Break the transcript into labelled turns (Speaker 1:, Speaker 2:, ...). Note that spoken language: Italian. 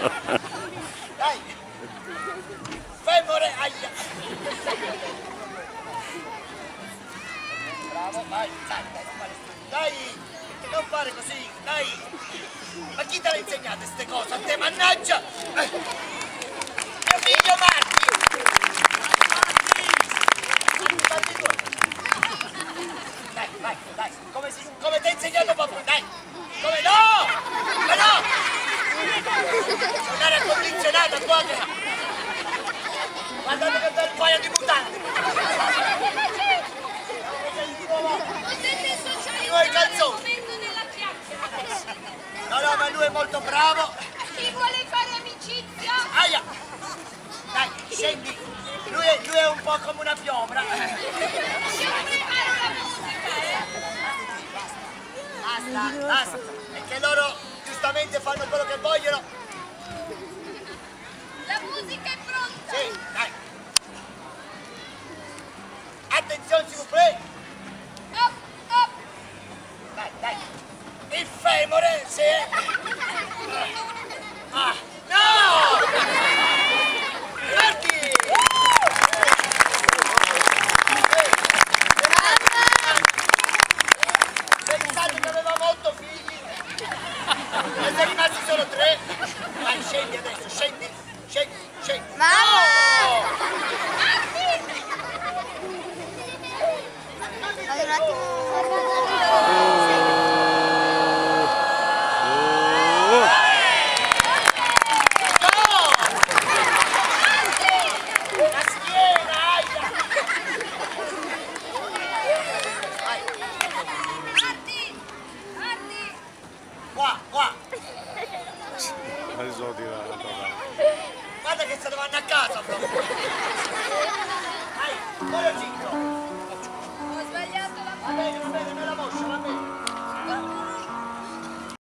Speaker 1: Dai! Femore, aia! Bravo, vai, dai, dai, non fare così, dai! Ma chi te l'ha insegnato queste cose? A te, mannaggia! Mio figlio Marti! Dai, vai, dai, come ti ha insegnato papà, dai! Come no! Ma no! Non era condizionata qua che... Guardate che bel paio di mutande! Due calzoni! No, no, ma lui è molto bravo!
Speaker 2: Chi vuole fare amicizia?
Speaker 1: Aia! Dai, scendi! Lui è un po' come una piovra! Basta, basta! È che loro giustamente fanno quello che vogliono!
Speaker 2: La musica è pronta!
Speaker 1: Sì, dai! Attenzione, s'il vous plaît!
Speaker 2: Up, up!
Speaker 1: Dai, dai! Il femore, sì! Ah, no! Marti! Pensate che avevamo 8 figli e sono rimasti solo 3. Vai, scendi adesso, scendi, scendi, scendi.
Speaker 2: Mamma!
Speaker 3: Allora, un attimo.
Speaker 1: La schiena, aia! Vai,
Speaker 2: Marti! Marti!
Speaker 1: qua, qua.
Speaker 4: Adesso tira.
Speaker 1: Guarda che se ne vanno a casa proprio. Vai, quello 5.